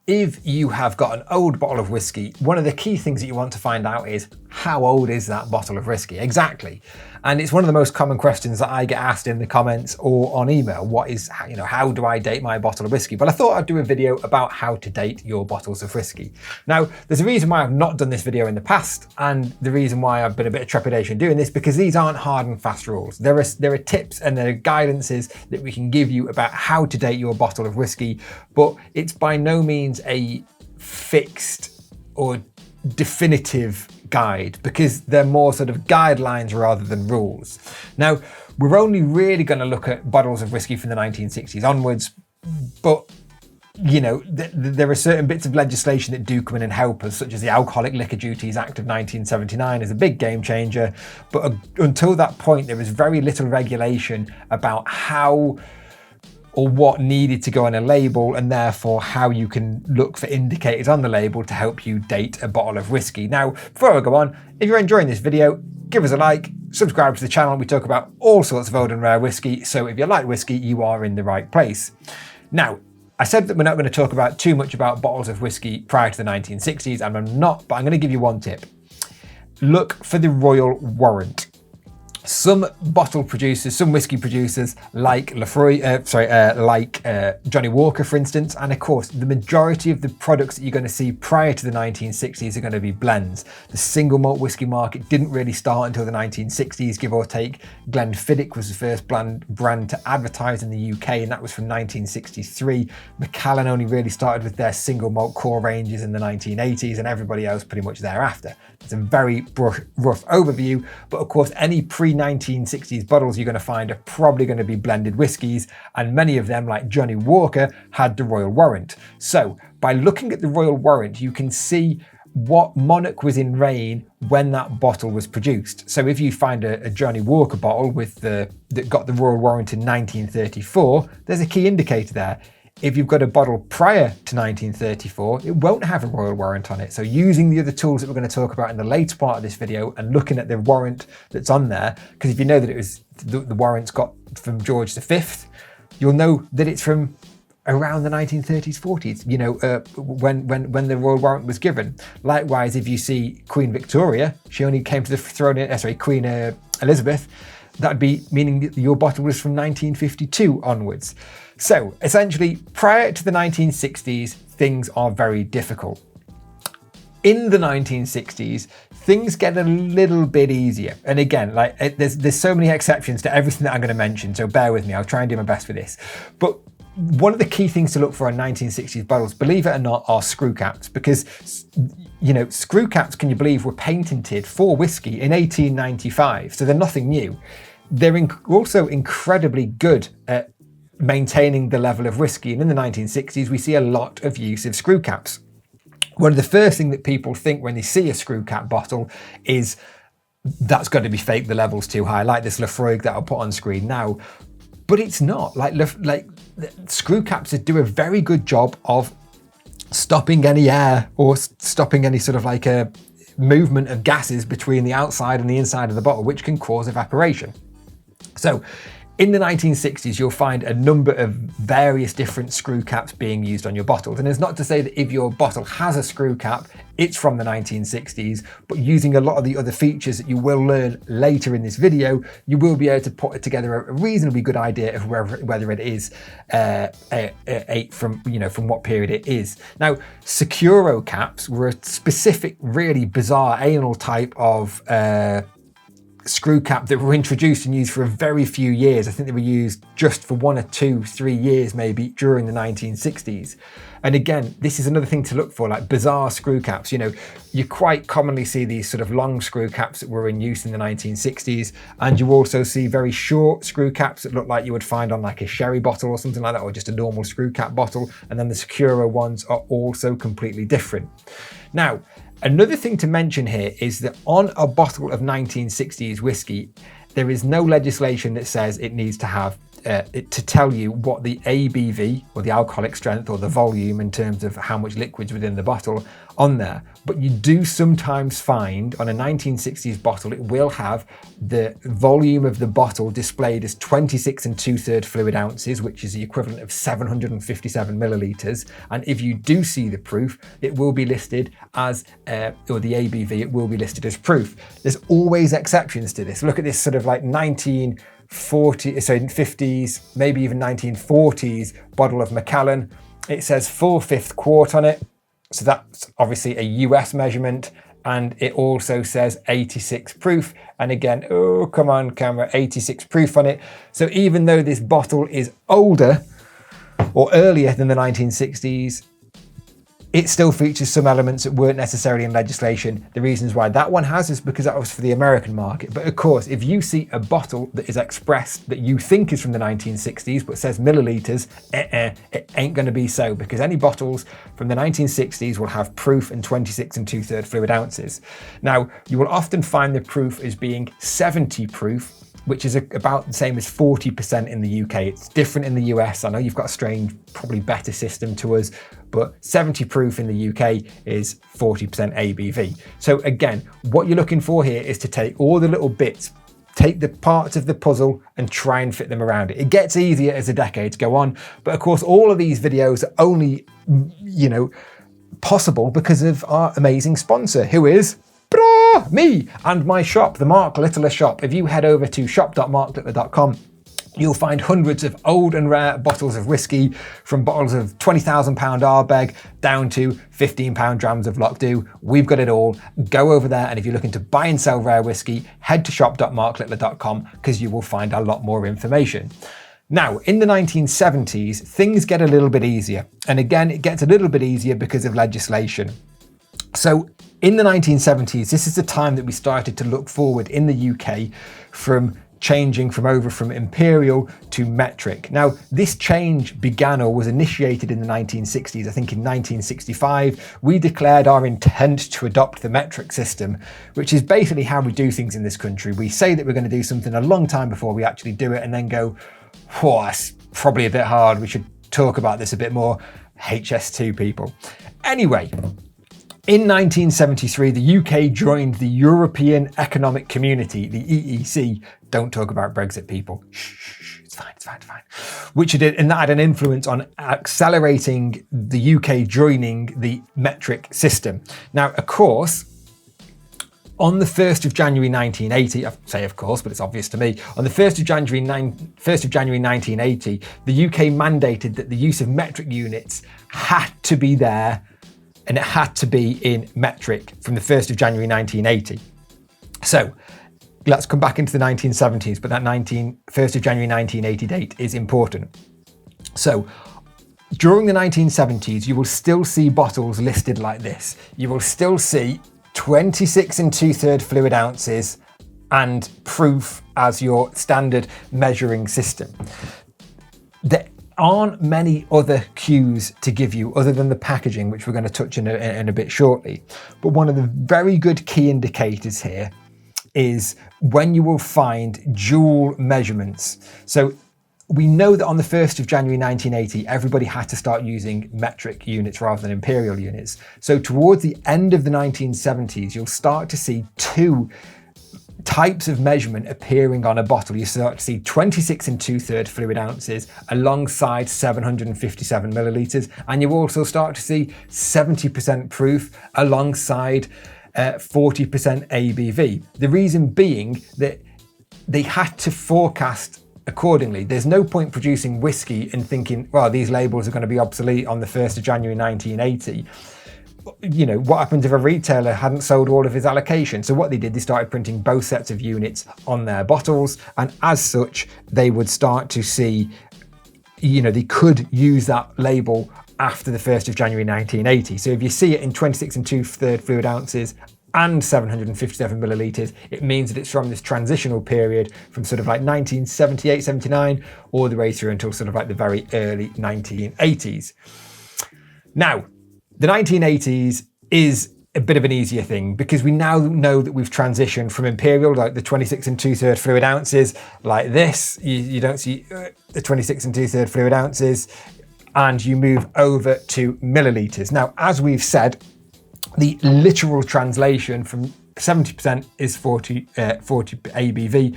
if you have got an old bottle of whiskey, one of the key things that you want to find out is how old is that bottle of whiskey exactly? And it's one of the most common questions that I get asked in the comments or on email. What is, how do I date my bottle of whiskey? But I thought I'd do a video about how to date your bottles of whiskey. Now, there's a reason why I've not done this video in the past, and the reason why I've been a bit of trepidation doing this, because these aren't hard and fast rules. There are tips and there are guidances that we can give you about how to date your bottle of whiskey, but it's by no means a fixed or definitive guide, because they're more sort of guidelines rather than rules. Now, we're only really going to look at bottles of whiskey from the 1960s onwards, but there are certain bits of legislation that do come in and help us, such as the Alcoholic Liquor Duties Act of 1979 is a big game changer. But until that point, there was very little regulation about how or what needed to go on a label, and therefore how you can look for indicators on the label to help you date a bottle of whiskey. Now, before I go on, if you're enjoying this video, give us a like, subscribe to the channel. We talk about all sorts of old and rare whiskey, so if you like whiskey, you are in the right place. Now, I said that we're not going to talk too much about bottles of whiskey prior to the 1960s, and I'm not, but I'm going to give you one tip. Look for the Royal Warrant. Some bottle producers, some whiskey producers like Laphroaig, Johnny Walker, for instance, and of course, the majority of the products that you're going to see prior to the 1960s are going to be blends. The single malt whiskey market didn't really start until the 1960s, give or take. Glenfiddich was the first brand to advertise in the UK, and that was from 1963. Macallan only really started with their single malt core ranges in the 1980s, and everybody else pretty much thereafter. It's a very rough overview, but of course, any pre-1960s bottles you're going to find are probably going to be blended whiskies, and many of them, like Johnny Walker, had the Royal Warrant. So by looking at the Royal Warrant, you can see what monarch was in reign when that bottle was produced. So if you find a Johnny Walker bottle that got the Royal Warrant in 1934, there's a key indicator there. If you've got a bottle prior to 1934, it won't have a Royal Warrant on it. So using the other tools that we're going to talk about in the later part of this video and looking at the warrant that's on there, because if you know that it was the warrant's got from George V, you'll know that it's from around the 1930s, 40s, when the Royal Warrant was given. Likewise, if you see Queen Victoria, she only came to the throne, Queen Elizabeth, that'd be meaning that your bottle was from 1952 onwards. So essentially, prior to the 1960s, things are very difficult. In the 1960s, things get a little bit easier. And again, there's so many exceptions to everything that I'm going to mention, so bear with me, I'll try and do my best for this. But one of the key things to look for in 1960s bottles, believe it or not, are screw caps, because screw caps, can you believe, were patented for whiskey in 1895, so they're nothing new. They're also incredibly good at maintaining the level of whiskey, and in the 1960s we see a lot of use of screw caps. One of the first things that people think when they see a screw cap bottle is that's got to be fake, the level's too high, like this Laphroaig that I'll put on screen now. But it's not. Like screw caps do a very good job of stopping any air or stopping any sort of a movement of gases between the outside and the inside of the bottle, which can cause evaporation. So in the 1960s, you'll find a number of various different screw caps being used on your bottles. And it's not to say that if your bottle has a screw cap, it's from the 1960s, but using a lot of the other features that you will learn later in this video, you will be able to put together a reasonably good idea of whether it is from what period it is. Now, Securo caps were a specific, really bizarre anal type of screw cap that were introduced and used for a very few years. I think they were used just for 1 or 2, 3 years maybe during the 1960s. And again, this is another thing to look for, like bizarre screw caps. You quite commonly see these sort of long screw caps that were in use in the 1960s, and you also see very short screw caps that look like you would find on like a sherry bottle or something like that, or just a normal screw cap bottle. And then the Securo ones are also completely different. Now, another thing to mention here is that on a bottle of 1960s whiskey, there is no legislation that says it needs to have to tell you what the ABV, or the alcoholic strength, or the volume in terms of how much liquid's within the bottle on there. But you do sometimes find on a 1960s bottle, it will have the volume of the bottle displayed as 26 2/3 fluid ounces, which is the equivalent of 757 millilitres. And if you do see the proof, it will be listed as, or the ABV, it will be listed as proof. There's always exceptions to this. Look at this sort of like 50s, maybe even 1940s bottle of Macallan. It says 4/5 quart on it. So that's obviously a US measurement. And it also says 86 proof. And again, oh, come on camera, 86 proof on it. So even though this bottle is older or earlier than the 1960s, it still features some elements that weren't necessarily in legislation. The reasons why that one has is because that was for the American market. But of course, if you see a bottle that is expressed that you think is from the 1960s but says millilitres, it ain't going to be so, because any bottles from the 1960s will have proof in 26 2/3 fluid ounces. Now, you will often find the proof as being 70 proof, which is about the same as 40% in the UK. It's different in the US. I know you've got a strange, probably better system to us, but 70 proof in the UK is 40% ABV. So again, what you're looking for here is to take all the little bits, take the parts of the puzzle and try and fit them around it. It gets easier as the decades go on, but of course, all of these videos are only, possible because of our amazing sponsor, who is me and my shop, the Mark Littler shop. If you head over to shop.marklittler.com, you'll find hundreds of old and rare bottles of whiskey, from bottles of 20,000 pound Ardbeg down to 15 pound drams of Lockdo. We've got it all. Go over there, and if you're looking to buy and sell rare whiskey, head to shop.marklittler.com, because you will find a lot more information. Now, in the 1970s, things get a little bit easier. And again, it gets a little bit easier because of legislation. So in the 1970s, this is the time that we started to look forward in the UK from changing from imperial to metric. Now, this change began or was initiated in the 1960s. I think in 1965, we declared our intent to adopt the metric system, which is basically how we do things in this country. We say that we're going to do something a long time before we actually do it, and then go, oh, that's probably a bit hard. We should talk about this a bit more. HS2 people. Anyway, in 1973, the UK joined the European Economic Community, the EEC. Don't talk about Brexit, people. Shh, it's fine. Which it did, and that had an influence on accelerating the UK joining the metric system. Now, of course, on the 1st of January 1980, I say of course, but it's obvious to me, on the 1st of January 1980, the UK mandated that the use of metric units had to be there, and it had to be in metric from the 1st of January 1980. So let's come back into the 1970s, but that 1st of January 1980 date is important. So during the 1970s, you will still see bottles listed like this. You will still see 26 2/3 fluid ounces and proof as your standard measuring system. There aren't many other cues to give you other than the packaging, which we're going to touch in a bit shortly. But one of the very good key indicators here is when you will find dual measurements. So we know that on the 1st of January 1980, everybody had to start using metric units rather than imperial units. So towards the end of the 1970s, you'll start to see two types of measurement appearing on a bottle. You start to see 26 2/3 fluid ounces alongside 757 millilitres, and you also start to see 70% proof alongside 40% ABV. The reason being that they had to forecast accordingly. There's no point producing whiskey and thinking, well, these labels are going to be obsolete on the 1st of January 1980. What happens if a retailer hadn't sold all of his allocation? So what they did, they started printing both sets of units on their bottles, and as such, they would start to see, they could use that label after the 1st of January 1980. So if you see it in 26 2/3 fluid ounces and 757 millilitres, it means that it's from this transitional period from sort of like 1978, 79, all the way through until sort of like the very early 1980s. Now, the 1980s is a bit of an easier thing, because we now know that we've transitioned from imperial, like the 26 2/3 fluid ounces, like this. You don't see the 26 2/3 fluid ounces, and you move over to milliliters. Now, as we've said, the literal translation from 70% is 40 ABV.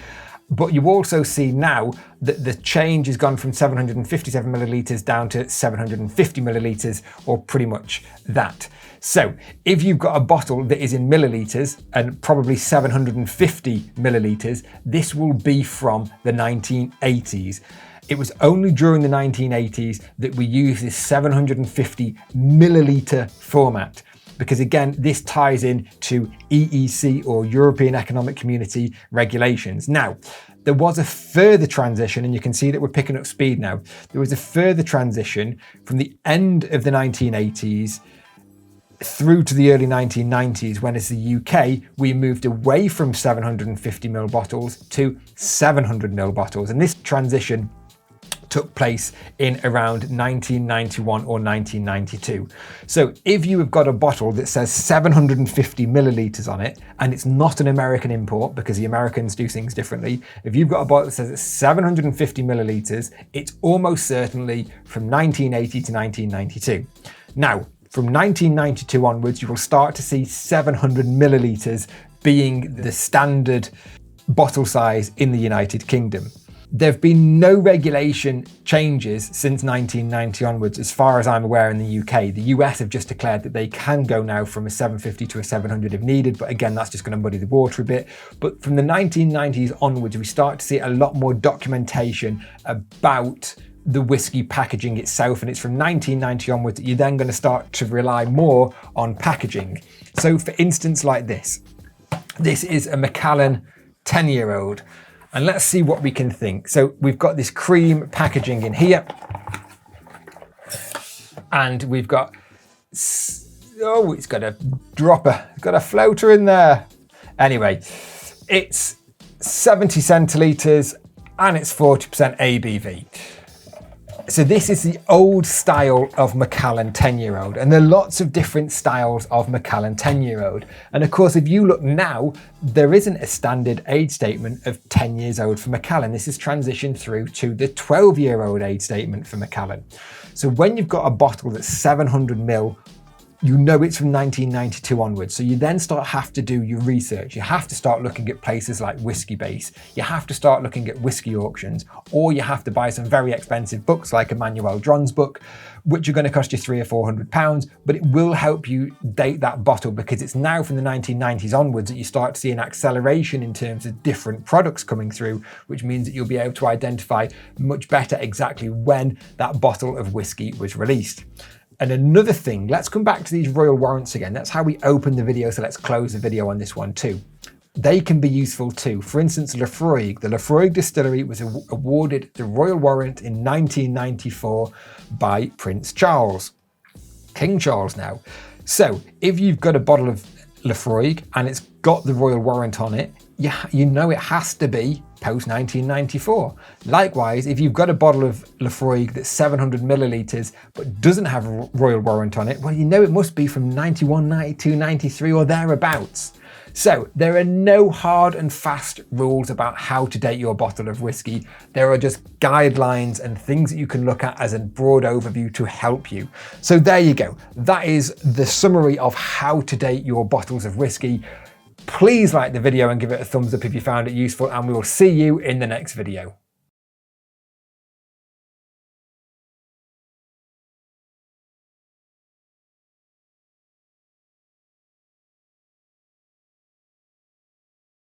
But you also see now that the change has gone from 757 milliliters down to 750 milliliters, or pretty much that. So if you've got a bottle that is in milliliters and probably 750 milliliters, this will be from the 1980s. It was only during the 1980s that we used this 750 milliliter format, because again, this ties in to EEC, or European Economic Community regulations. Now, there was a further transition, and you can see that we're picking up speed now. There was a further transition from the end of the 1980s through to the early 1990s, when as the UK, we moved away from 750ml bottles to 700ml bottles. And this transition took place in around 1991 or 1992. So if you have got a bottle that says 750 milliliters on it, and it's not an American import because the Americans do things differently, if you've got a bottle that says it's 750 milliliters, it's almost certainly from 1980 to 1992. Now, from 1992 onwards, you will start to see 700 milliliters being the standard bottle size in the United Kingdom. There have been no regulation changes since 1990 onwards, as far as I'm aware, in the UK. The US have just declared that they can go now from a 750 to a 700 if needed, but again, that's just going to muddy the water a bit. But from the 1990s onwards, we start to see a lot more documentation about the whiskey packaging itself, and it's from 1990 onwards that you're then going to start to rely more on packaging. So for instance, like this is a Macallan 10-year-old. And let's see what we can think. So we've got this cream packaging in here. And we've got, oh, it's got a dropper, it's got a floater in there. Anyway, it's 70 centilitres and it's 40% ABV. So this is the old style of Macallan 10-year-old, and there are lots of different styles of Macallan 10-year-old. And of course, if you look now, there isn't a standard age statement of 10 years old for Macallan. This has transitioned through to the 12-year-old age statement for Macallan. So when you've got a bottle that's 700ml, you know it's from 1992 onwards. So you then have to do your research. You have to start looking at places like Whiskey Base. You have to start looking at whiskey auctions, or you have to buy some very expensive books like Emmanuel Dron's book, which are going to cost you £300 or £400, but it will help you date that bottle, because it's now from the 1990s onwards that you start to see an acceleration in terms of different products coming through, which means that you'll be able to identify much better exactly when that bottle of whiskey was released. And another thing, let's come back to these royal warrants again. That's how we open the video, so let's close the video on this one too. They can be useful too. For instance, Laphroaig. The Laphroaig distillery was awarded the royal warrant in 1994 by Prince Charles, King Charles now. So if you've got a bottle of Laphroaig and it's got the royal warrant on it, you know it has to be post 1994. Likewise, if you've got a bottle of Laphroaig that's 700 milliliters but doesn't have a royal warrant on it, well, you know it must be from 91, 92, 93 or thereabouts. So there are no hard and fast rules about how to date your bottle of whiskey. There are just guidelines and things that you can look at as a broad overview to help you. So there you go. That is the summary of how to date your bottles of whiskey. Please like the video and give it a thumbs up if you found it useful, and we will see you in the next video.